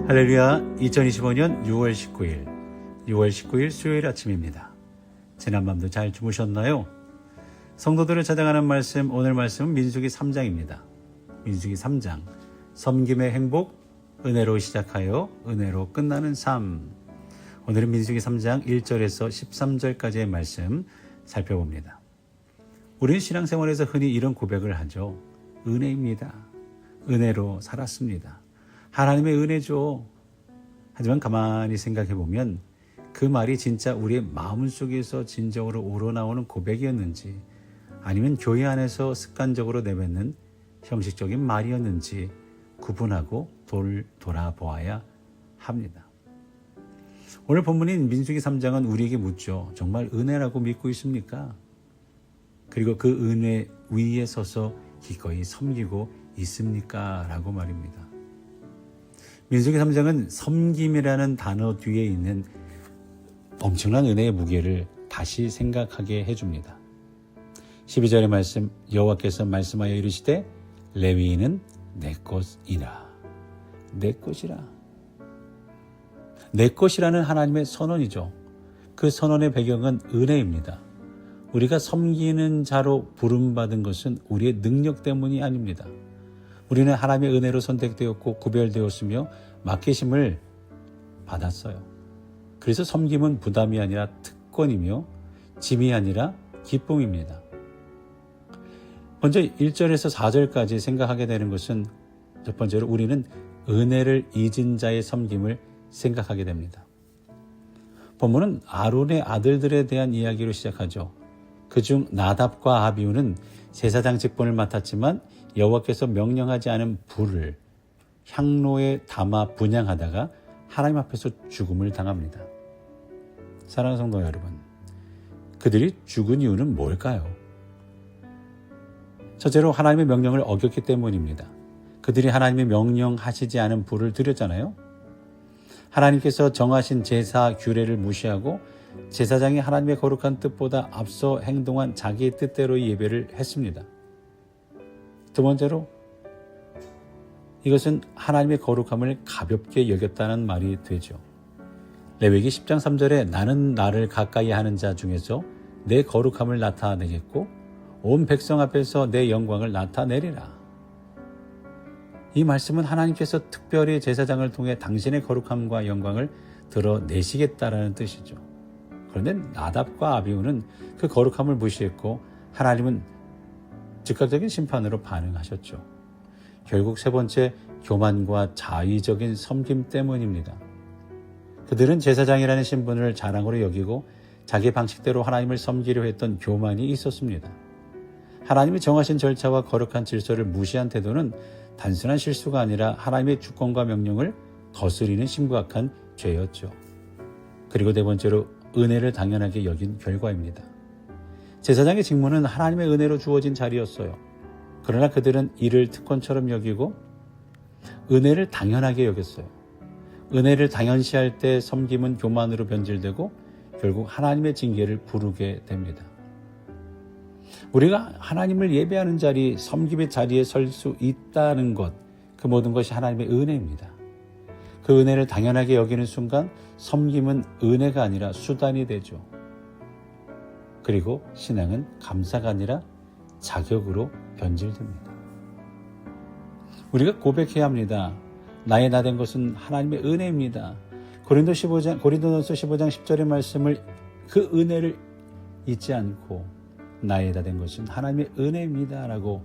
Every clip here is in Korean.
할렐루야. 2025년 6월 19일 수요일 아침입니다. 지난밤도 잘 주무셨나요? 성도들을 찾아가는 말씀, 오늘 말씀은 민수기 3장입니다. 민수기 3장, 섬김의 행복, 은혜로 시작하여 은혜로 끝나는 삶. 오늘은 민수기 3장 1절에서 13절까지의 말씀 살펴봅니다. 우리는 신앙생활에서 흔히 이런 고백을 하죠. 은혜입니다. 은혜로 살았습니다. 하나님의 은혜죠. 하지만 가만히 생각해 보면 그 말이 진짜 우리의 마음속에서 진정으로 우러나오는 고백이었는지 아니면 교회 안에서 습관적으로 내뱉는 형식적인 말이었는지 구분하고 돌아보아야 합니다. 오늘 본문인 민수기 3장은 우리에게 묻죠. 정말 은혜라고 믿고 있습니까? 그리고 그 은혜 위에 서서 기꺼이 섬기고 있습니까? 라고 말입니다. 민수기 3장은 섬김이라는 단어 뒤에 있는 엄청난 은혜의 무게를 다시 생각하게 해줍니다. 12절의 말씀, 여호와께서 말씀하여 이르시되 레위인은 내 것이라. 내 것이라. 내 것이라는 하나님의 선언이죠. 그 선언의 배경은 은혜입니다. 우리가 섬기는 자로 부름받은 것은 우리의 능력 때문이 아닙니다. 우리는 하나님의 은혜로 선택되었고 구별되었으며 맡기심을 받았어요. 그래서 섬김은 부담이 아니라 특권이며 짐이 아니라 기쁨입니다. 먼저 1절에서 4절까지 생각하게 되는 것은 첫 번째로 우리는 은혜를 잊은 자의 섬김을 생각하게 됩니다. 본문은 아론의 아들들에 대한 이야기로 시작하죠. 그중 나답과 아비후는 제사장 직분을 맡았지만 여호와께서 명령하지 않은 불을 향로에 담아 분향하다가 하나님 앞에서 죽음을 당합니다. 사랑하는 성도 여러분, 그들이 죽은 이유는 뭘까요? 첫째로 하나님의 명령을 어겼기 때문입니다. 그들이 하나님의 명령하시지 않은 불을 드렸잖아요. 하나님께서 정하신 제사 규례를 무시하고 제사장이 하나님의 거룩한 뜻보다 앞서 행동한 자기의 뜻대로의 예배를 했습니다. 두 번째로 이것은 하나님의 거룩함을 가볍게 여겼다는 말이 되죠. 레위기 10장 3절에 나는 나를 가까이 하는 자 중에서 내 거룩함을 나타내겠고 온 백성 앞에서 내 영광을 나타내리라. 이 말씀은 하나님께서 특별히 제사장을 통해 당신의 거룩함과 영광을 드러내시겠다라는 뜻이죠. 그런데 나답과 아비후는 그 거룩함을 무시했고 하나님은 즉각적인 심판으로 반응하셨죠. 결국 세 번째, 교만과 자의적인 섬김 때문입니다. 그들은 제사장이라는 신분을 자랑으로 여기고 자기 방식대로 하나님을 섬기려 했던 교만이 있었습니다. 하나님이 정하신 절차와 거룩한 질서를 무시한 태도는 단순한 실수가 아니라 하나님의 주권과 명령을 거스리는 심각한 죄였죠. 그리고 네 번째로 은혜를 당연하게 여긴 결과입니다. 제사장의 직무는 하나님의 은혜로 주어진 자리였어요. 그러나 그들은 이를 특권처럼 여기고 은혜를 당연하게 여겼어요. 은혜를 당연시할 때 섬김은 교만으로 변질되고 결국 하나님의 징계를 부르게 됩니다. 우리가 하나님을 예배하는 자리, 섬김의 자리에 설 수 있다는 것, 그 모든 것이 하나님의 은혜입니다. 그 은혜를 당연하게 여기는 순간 섬김은 은혜가 아니라 수단이 되죠. 그리고 신앙은 감사가 아니라 자격으로 변질됩니다. 우리가 고백해야 합니다. 나의 나 된 것은 하나님의 은혜입니다. 고린도전서 15장 10절의 말씀을 그 은혜를 잊지 않고 나의 나 된 것은 하나님의 은혜입니다 라고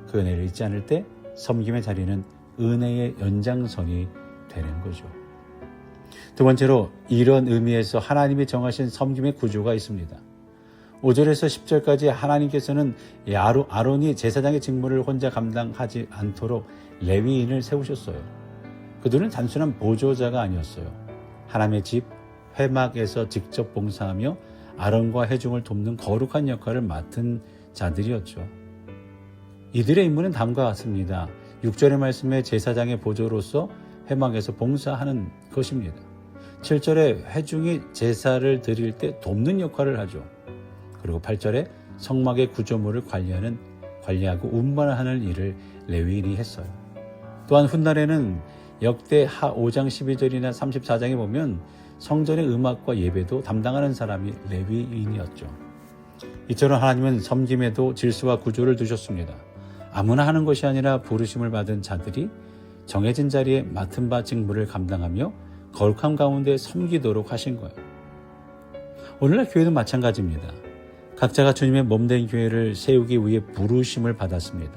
그 은혜를 잊지 않을 때 섬김의 자리는 은혜의 연장선이 되는 거죠. 두 번째로 이런 의미에서 하나님이 정하신 섬김의 구조가 있습니다. 5절에서 10절까지 하나님께서는 아론이 제사장의 직무를 혼자 감당하지 않도록 레위인을 세우셨어요. 그들은 단순한 보조자가 아니었어요. 하나님의 집 회막에서 직접 봉사하며 아론과 회중을 돕는 거룩한 역할을 맡은 자들이었죠. 이들의 임무는 다음과 같습니다. 6절의 말씀에 제사장의 보조로서 회막에서 봉사하는 것입니다. 7절에 회중이 제사를 드릴 때 돕는 역할을 하죠. 그리고 8절에 성막의 구조물을 관리하고 운반하는 일을 레위인이 했어요. 또한 훗날에는 역대하 5장 12절이나 34장에 보면 성전의 음악과 예배도 담당하는 사람이 레위인이었죠. 이처럼 하나님은 섬김에도 질서와 구조를 두셨습니다. 아무나 하는 것이 아니라 부르심을 받은 자들이 정해진 자리에 맡은 바 직무를 감당하며 거룩함 가운데 섬기도록 하신 거예요. 오늘날 교회도 마찬가지입니다. 각자가 주님의 몸된 교회를 세우기 위해 부르심을 받았습니다.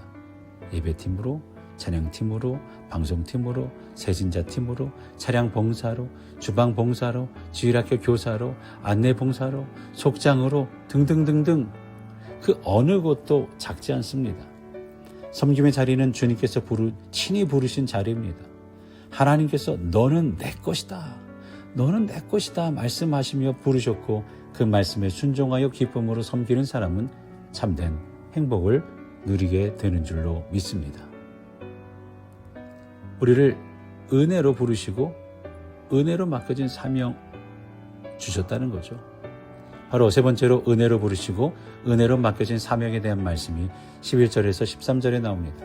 예배팀으로, 찬양팀으로, 방송팀으로, 세진자팀으로, 차량 봉사로, 주방 봉사로, 주일학교 교사로, 안내 봉사로, 속장으로 등등등등 그 어느 곳도 작지 않습니다. 섬김의 자리는 주님께서 친히 부르신 자리입니다. 하나님께서 너는 내 것이다. 너는 내 것이다 말씀하시며 부르셨고 그 말씀에 순종하여 기쁨으로 섬기는 사람은 참된 행복을 누리게 되는 줄로 믿습니다. 우리를 은혜로 부르시고 은혜로 맡겨진 사명 주셨다는 거죠. 바로 세 번째로 은혜로 부르시고 은혜로 맡겨진 사명에 대한 말씀이 11절에서 13절에 나옵니다.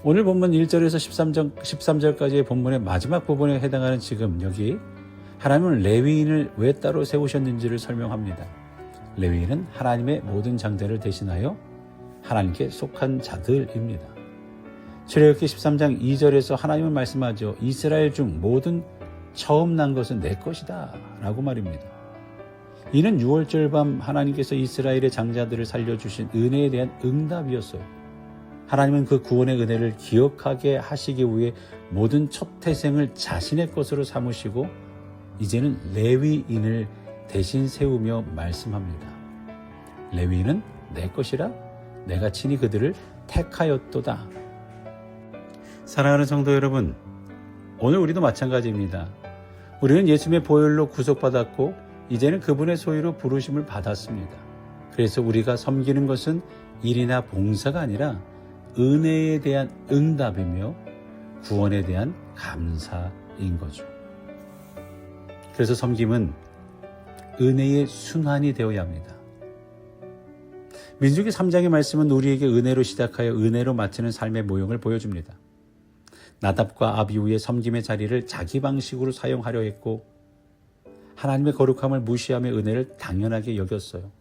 오늘 본문 1절에서 13절까지의 본문의 마지막 부분에 해당하는 지금 여기 하나님은 레위인을 왜 따로 세우셨는지를 설명합니다. 레위인은 하나님의 모든 장제를 대신하여 하나님께 속한 자들입니다. 출애굽기 13장 2절에서 하나님은 말씀하죠. 이스라엘 중 모든 처음 난 것은 내 것이다 라고 말입니다. 이는 6월절 밤 하나님께서 이스라엘의 장자들을 살려주신 은혜에 대한 응답이었어요. 하나님은 그 구원의 은혜를 기억하게 하시기 위해 모든 첫 태생을 자신의 것으로 삼으시고 이제는 레위인을 대신 세우며 말씀합니다. 레위인은 내 것이라 내가 친히 그들을 택하였도다. 사랑하는 성도 여러분, 오늘 우리도 마찬가지입니다. 우리는 예수님의 보혈로 구속받았고 이제는 그분의 소유로 부르심을 받았습니다. 그래서 우리가 섬기는 것은 일이나 봉사가 아니라 은혜에 대한 응답이며 구원에 대한 감사인 거죠. 그래서 섬김은 은혜의 순환이 되어야 합니다. 민수기 3장의 말씀은 우리에게 은혜로 시작하여 은혜로 마치는 삶의 모형을 보여줍니다. 나답과 아비후의 섬김의 자리를 자기 방식으로 사용하려 했고 하나님의 거룩함을 무시하며 은혜를 당연하게 여겼어요.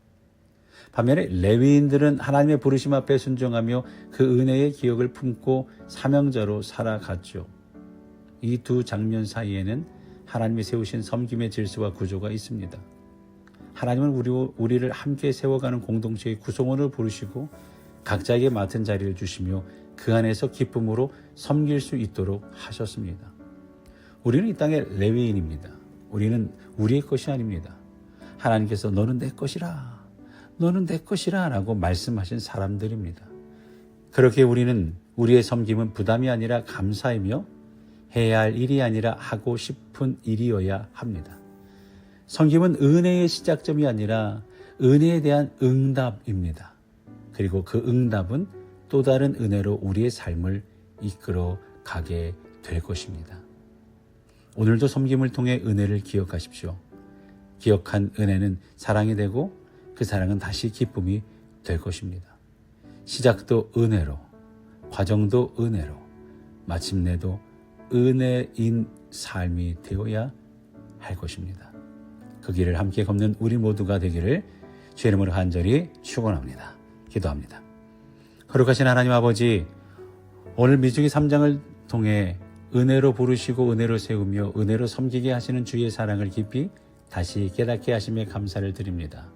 반면에 레위인들은 하나님의 부르심 앞에 순종하며 그 은혜의 기억을 품고 사명자로 살아갔죠. 이 두 장면 사이에는 하나님이 세우신 섬김의 질서와 구조가 있습니다. 하나님은 우리를 함께 세워가는 공동체의 구성원을 부르시고 각자에게 맡은 자리를 주시며 그 안에서 기쁨으로 섬길 수 있도록 하셨습니다. 우리는 이 땅의 레위인입니다. 우리는 우리의 것이 아닙니다. 하나님께서 너는 내 것이라, 너는 내 것이라 라고 말씀하신 사람들입니다. 그렇게 우리는 우리의 섬김은 부담이 아니라 감사이며 해야 할 일이 아니라 하고 싶은 일이어야 합니다. 섬김은 은혜의 시작점이 아니라 은혜에 대한 응답입니다. 그리고 그 응답은 또 다른 은혜로 우리의 삶을 이끌어 가게 될 것입니다. 오늘도 섬김을 통해 은혜를 기억하십시오. 기억한 은혜는 사랑이 되고 그 사랑은 다시 기쁨이 될 것입니다. 시작도 은혜로, 과정도 은혜로, 마침내도 은혜인 삶이 되어야 할 것입니다. 그 길을 함께 걷는 우리 모두가 되기를 주의 이름으로 간절히 축원합니다. 기도합니다. 거룩하신 하나님 아버지, 오늘 민수기 3장을 통해 은혜로 부르시고 은혜로 세우며 은혜로 섬기게 하시는 주의 사랑을 깊이 다시 깨닫게 하심에 감사를 드립니다.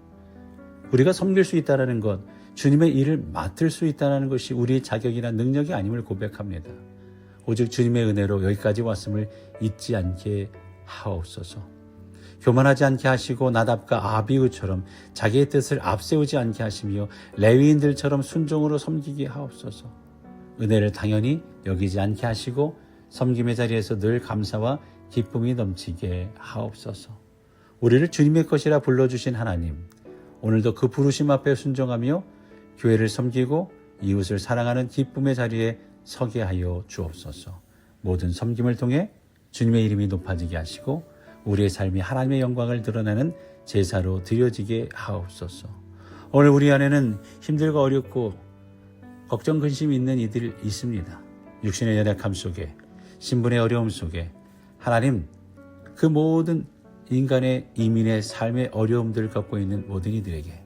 우리가 섬길 수 있다는 것, 주님의 일을 맡을 수 있다는 것이 우리의 자격이나 능력이 아님을 고백합니다. 오직 주님의 은혜로 여기까지 왔음을 잊지 않게 하옵소서. 교만하지 않게 하시고 나답과 아비후처럼 자기의 뜻을 앞세우지 않게 하시며 레위인들처럼 순종으로 섬기게 하옵소서. 은혜를 당연히 여기지 않게 하시고 섬김의 자리에서 늘 감사와 기쁨이 넘치게 하옵소서. 우리를 주님의 것이라 불러주신 하나님, 오늘도 그 부르심 앞에 순종하며 교회를 섬기고 이웃을 사랑하는 기쁨의 자리에 서게 하여 주옵소서. 모든 섬김을 통해 주님의 이름이 높아지게 하시고 우리의 삶이 하나님의 영광을 드러내는 제사로 드려지게 하옵소서. 오늘 우리 안에는 힘들고 어렵고 걱정 근심이 있는 이들이 있습니다. 육신의 연약함 속에 신분의 어려움 속에 하나님 그 모든 인간의 이민의 삶의 어려움들을 갖고 있는 모든 이들에게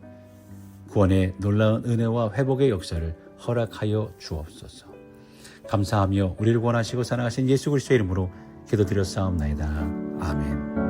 구원의 놀라운 은혜와 회복의 역사를 허락하여 주옵소서. 감사하며 우리를 원하시고 사랑하신 예수 그리스도의 이름으로 기도드렸사옵나이다. 아멘.